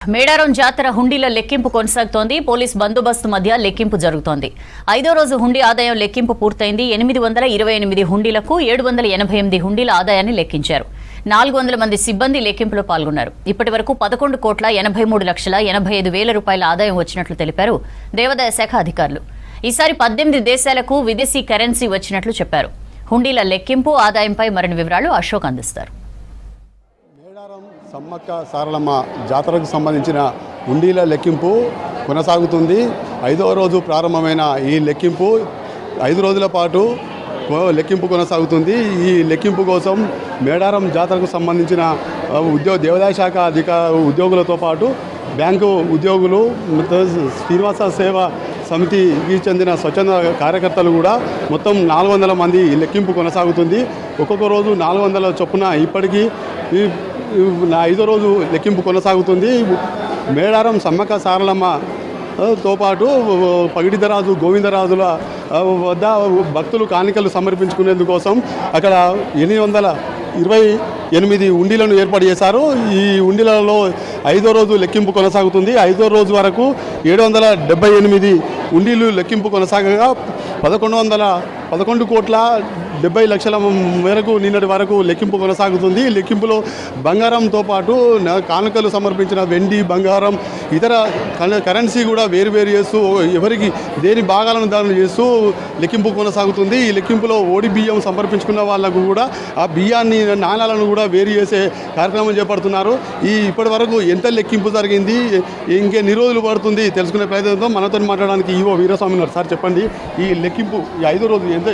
మేడారం జాతర హుండీల లెక్కింపు కొనసాగుతోంది. పోలీస్ బందోబస్తు మధ్య లెక్కింపు జరుగుతోంది. 5వ రోజు హుండీ ఆదాయం లెక్కింపు పూర్తయింది. 828 హుండీలకు 788 హుండీల ఆదాయాన్ని లెక్కించారు. 400 మంది సిబ్బంది లెక్కింపులో పాల్గొన్నారు. ఇప్పటి వరకు 11,83,85,000 రూపాయల ఆదాయం వచ్చినట్లు తెలిపారు దేవాదాయ శాఖ అధికారులు. ఈసారి 18 దేశాలకు విదేశీ కరెన్సీ వచ్చినట్లు చెప్పారు. హుండీల లెక్కింపు ఆదాయంపై మరిన్ని వివరాలు అశోక్ అందిస్తారు. సమ్మక్క సారలమ్మ జాతరకు సంబంధించిన హుండీల లెక్కింపు కొనసాగుతుంది. 5వ రోజు ప్రారంభమైన ఈ లెక్కింపు 5 రోజుల పాటు లెక్కింపు కొనసాగుతుంది. ఈ లెక్కింపు కోసం మేడారం జాతరకు సంబంధించిన దేవాదాయ శాఖ ఉద్యోగులతో పాటు బ్యాంకు ఉద్యోగులు, శ్రీనివాస సేవ సమితికి చెందిన స్వచ్ఛంద కార్యకర్తలు కూడా మొత్తం 400 మంది లెక్కింపు కొనసాగుతుంది. ఒక్కొక్క రోజు 400 చొప్పున ఇప్పటికీ 5వ రోజు లెక్కింపు కొనసాగుతుంది. మేడారం సమ్మక్క సారలమ్మతో పాటు పగిడిదరాజు గోవిందరాజుల వద్ద భక్తులు కాணிకలు సమర్పించుకునేందుకోసం అక్కడ 828 హుండీలను ఏర్పాటు చేశారు. ఈ హుండీలలో 5వ రోజు లెక్కింపు కొనసాగుతుంది. 5వ రోజు వరకు 778 హుండీలు లెక్కింపు కొనసాగగా 11,70,00,000 మేరకు నిన్నటి వరకు లెక్కింపు కొనసాగుతుంది. లెక్కింపులో బంగారంతో పాటు కానుకలు సమర్పించిన వెండి, బంగారం, ఇతర కరెన్సీ కూడా వేరు చేస్తూ ఎవరికి దేని భాగాలను దాడులు చేస్తూ లెక్కింపు కొనసాగుతుంది. ఈ లెక్కింపులో ఓడి బియ్యం సమర్పించుకున్న వాళ్ళకు కూడా ఆ బియ్యాన్ని, నాణాలను కూడా వేరు చేసే కార్యక్రమం చేపడుతున్నారు. ఇప్పటి వరకు ఎంత లెక్కింపు జరిగింది, ఇంకెన్ని రోజులు పడుతుంది తెలుసుకునే ప్రయత్నంతో మనతో మాట్లాడడానికి ఈవో వీరస్వామి ఉన్నారు. సార్ చెప్పండి, ఈ లెక్కింపు 5వ రోజు ఎంత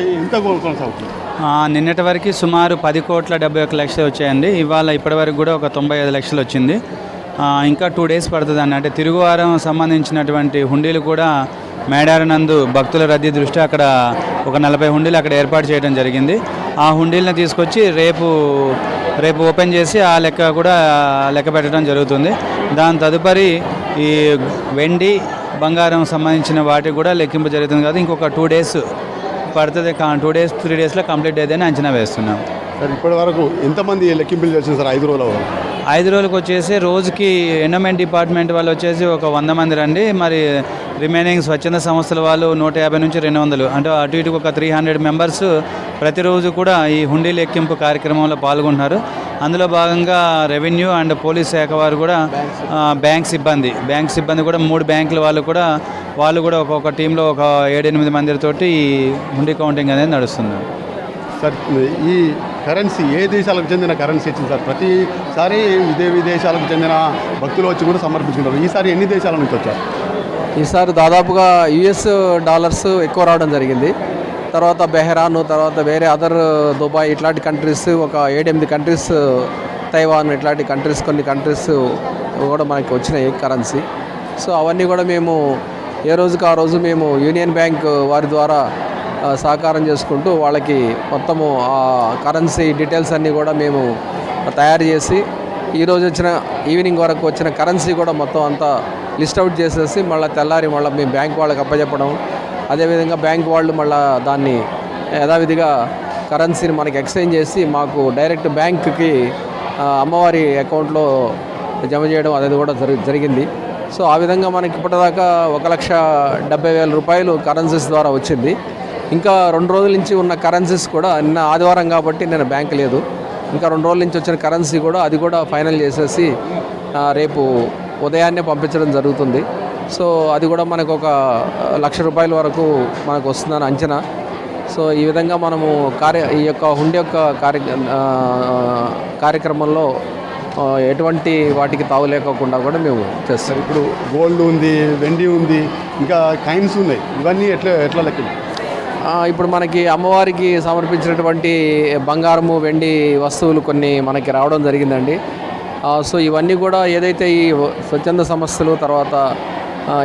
కొనసాగుతుంది? నిన్నటి వరకు సుమారు 10,71,00,000 వచ్చాయండి. ఇవాళ ఇప్పటి వరకు కూడా ఒక 95 లక్షలు వచ్చింది. ఇంకా 2 డేస్ పడుతుందండి. అంటే తిరుగువారం సంబంధించినటువంటి హుండీలు కూడా మేడారం నందు భక్తుల రద్దీ దృష్ట్యా అక్కడ ఒక 40 హుండీలు అక్కడ ఏర్పాటు చేయడం జరిగింది. ఆ హుండీలను తీసుకొచ్చి రేపు ఓపెన్ చేసి ఆ లెక్క కూడా లెక్క పెట్టడం జరుగుతుంది. దాని తదుపరి ఈ వెండి, బంగారం సంబంధించిన వాటికి కూడా లెక్కింపు జరుగుతుంది కదా. ఇంకొక 2 డేస్ పడుతుంది. 2 డేస్ 3 డేస్లో కంప్లీట్ అయ్యేదని అంచనా వేస్తున్నాం. సార్ ఇప్పటి వరకు ఎంతమంది లెక్కింపులు చేసింది సార్ 5 రోజుల? 5 రోజులకు వచ్చేసి రోజుకి ఎండోమెంట్ డిపార్ట్మెంట్ వాళ్ళు వచ్చేసి ఒక 100 మంది రండి. మరి రిమైనింగ్ స్వచ్ఛంద సంస్థల వాళ్ళు 150 నుంచి 200, అంటే అటు ఇటు ఒక 300 మెంబర్స్ ప్రతిరోజు కూడా ఈ హుండీ లెక్కింపు కార్యక్రమంలో పాల్గొంటున్నారు. అందులో భాగంగా రెవెన్యూ అండ్ పోలీస్ శాఖ వారు కూడా, బ్యాంక్ సిబ్బంది కూడా 3 బ్యాంకుల వాళ్ళు కూడా ఒక్కొక్క టీంలో ఒక 7-8 మందితోటి ఈ హుండీ కౌంటింగ్ అనేది నడుస్తుంది. సార్ ఈ కరెన్సీ ఏ దేశాలకు చెందిన కరెన్సీ ఇచ్చింది సార్? ప్రతిసారి ఇదే విదేశాలకు చెందిన భక్తులు వచ్చి కూడా సమర్పించుకుంటారు. ఈసారి ఎన్ని దేశాల నుంచి వచ్చారు? ఈసారి దాదాపుగా US డాలర్స్ ఎక్కువ రావడం జరిగింది. తర్వాత బెహ్రాన్, తర్వాత వేరే అదర్ దుబాయ్, ఇట్లాంటి కంట్రీస్ ఒక 7-8 కంట్రీస్, తైవాన్, ఇట్లాంటి కంట్రీస్, కొన్ని కంట్రీస్ కూడా మనకి వచ్చినాయి కరెన్సీ. సో అవన్నీ కూడా మేము ఏ రోజుకి ఆ రోజు మేము యూనియన్ బ్యాంక్ వారి ద్వారా సహకారం చేసుకుంటూ వాళ్ళకి మొత్తము ఆ కరెన్సీ డీటెయిల్స్ అన్నీ కూడా మేము తయారు చేసి ఈరోజు వచ్చిన ఈవినింగ్ వరకు వచ్చిన కరెన్సీ కూడా మొత్తం అంతా లిస్ట్ అవుట్ చేసేసి మళ్ళీ తెల్లారి మళ్ళీ మేము బ్యాంక్ వాళ్ళకి అప్పచెప్పడం, అదేవిధంగా బ్యాంక్ వాళ్ళు మళ్ళీ దాన్ని యథావిధిగా కరెన్సీని మనకి ఎక్స్చేంజ్ చేసి మాకు డైరెక్ట్ బ్యాంకుకి అమ్మవారి అకౌంట్లో జమ చేయడం అనేది కూడా జరిగింది. సో ఆ విధంగా మనకి ఇప్పటిదాకా 1,70,000 రూపాయలు కరెన్సీస్ ద్వారా వచ్చింది. ఇంకా 2 రోజుల నుంచి ఉన్న కరెన్సీస్ కూడా, నిన్న ఆదివారం కాబట్టి నిన్న బ్యాంక్ లేదు, ఇంకా 2 రోజుల నుంచి వచ్చిన కరెన్సీ కూడా అది కూడా ఫైనల్ చేసేసి రేపు ఉదయాన్నే పంపించడం జరుగుతుంది. సో అది కూడా మనకు ఒక 1,00,000 రూపాయల వరకు మనకు వస్తుందని అంచనా. సో ఈ విధంగా మనము ఈ యొక్క హుండీ యొక్క కార్యక్రమంలో ఎటువంటి వాటికి తావు లేకోకుండా కూడా మేము చేస్తాం. ఇప్పుడు గోల్డ్ ఉంది, వెండి ఉంది, ఇంకా కాయిన్స్ ఉన్నాయి, ఇవన్నీ ఎట్లా లెక్క? ఇప్పుడు మనకి అమ్మవారికి సమర్పించినటువంటి బంగారము, వెండి వస్తువులు కొన్ని మనకి రావడం జరిగిందండి. సో ఇవన్నీ కూడా ఏదైతే ఈ స్వచ్ఛంద సంస్థలు, తర్వాత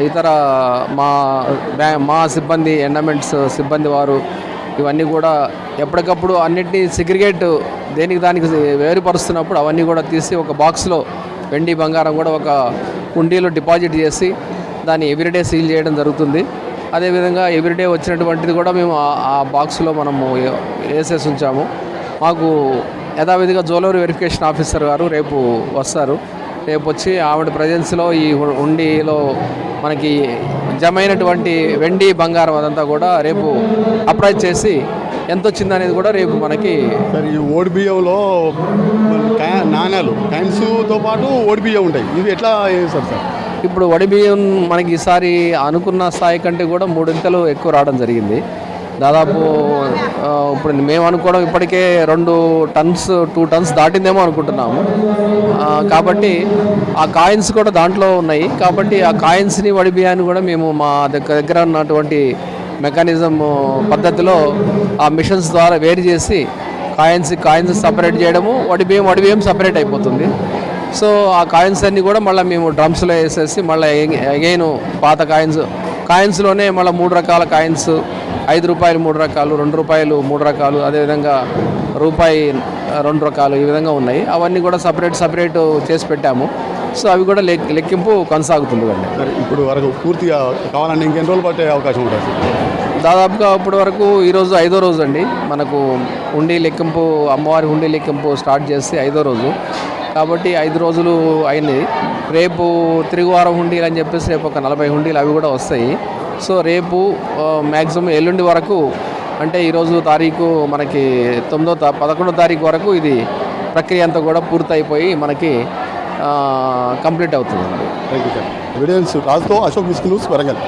ఇతర మా సిబ్బంది, ఎండోమెంట్స్ సిబ్బంది వారు ఇవన్నీ కూడా ఎప్పటికప్పుడు అన్నింటినీ సిగ్రిగేట్ దానికి వేరుపరుస్తున్నప్పుడు అవన్నీ కూడా తీసి ఒక బాక్స్లో వెండి, బంగారం కూడా ఒక హుండీలో డిపాజిట్ చేసి దాన్ని ఎవ్రీడే సీల్ చేయడం జరుగుతుంది. అదేవిధంగా ఎవ్రీడే వచ్చినటువంటిది కూడా మేము ఆ బాక్స్లో మనము వేసేసి ఉంచాము. మాకు యథావిధిగా జ్యువెలరీ వెరిఫికేషన్ ఆఫీసర్ గారు రేపు వస్తారు. రేపు వచ్చి ఆవిడ ప్రజెన్స్లో ఈ హుండీలో మనకి జమైనటువంటి వెండి బంగారం అదంతా కూడా రేపు అప్రైజ్ చేసి ఎంత వచ్చింది అనేది కూడా రేపు మనకి సార్ ఈ ఓడి బియ్యంలో నాణ్యాలు కాయిన్స్తో పాటు ఓడి బియ్యం ఉంటాయి, ఇవి ఎట్లా చేస్తారు సార్? ఇప్పుడు వడి బియ్యం మనకి ఈసారి అనుకున్న స్థాయి కంటే కూడా 3 ఇంతలు ఎక్కువ రావడం జరిగింది. దాదాపు ఇప్పుడు మేము అనుకోవడం ఇప్పటికే 2 టన్స్ దాటిందేమో అనుకుంటున్నాము. కాబట్టి ఆ కాయిన్స్ కూడా దాంట్లో ఉన్నాయి. కాబట్టి ఆ కాయిన్స్ని వడి బియ్యాన్ని కూడా మేము మా దగ్గర ఉన్నటువంటి మెకానిజం పద్ధతిలో ఆ మిషన్స్ ద్వారా వేరు చేసి కాయిన్స్ సపరేట్ చేయడము, వడి బియ్యం సపరేట్ అయిపోతుంది. సో ఆ కాయిన్స్ అన్నీ కూడా మళ్ళీ మేము డ్రమ్స్లో వేసేసి మళ్ళీ అగైన్ పాత కాయిన్స్లోనే మళ్ళీ 3 రకాల కాయిన్స్, 5 రూపాయలు 3 రకాలు, 2 రూపాయలు 3 రకాలు, అదేవిధంగా రూపాయి 2 రకాలు, ఈ విధంగా ఉన్నాయి. అవన్నీ కూడా సపరేట్ చేసి పెట్టాము. సో అవి కూడా లెక్కింపు కొనసాగుతుంది అండి. సరే, ఇప్పుడు వరకు పూర్తిగా కావాలంటే ఇంకెన్ని రోజులు పట్టే అవకాశం ఉంటుంది? దాదాపుగా ఇప్పటి వరకు ఈరోజు 5వ రోజు అండి. మనకు హుండీ లెక్కింపు, అమ్మవారి హుండీ లెక్కింపు స్టార్ట్ చేసి 5వ రోజు కాబట్టి 5 రోజులు అయింది. రేపు తిరుగువారం హుండీలు అని చెప్పేసి రేపు ఒక 40 హుండీలు అవి కూడా వస్తాయి. సో రేపు మ్యాక్సిమం ఎల్లుండి వరకు, అంటే ఈరోజు తారీఖు మనకి 11వ తారీఖు వరకు ఇది ప్రక్రియ అంతా కూడా పూర్తయిపోయి మనకి కంప్లీట్ అవుతుంది. Thank you sir. ఎవిడెన్స్ రాజుతో అశోక్ మిస్క్ న్యూస్, వరంగల్.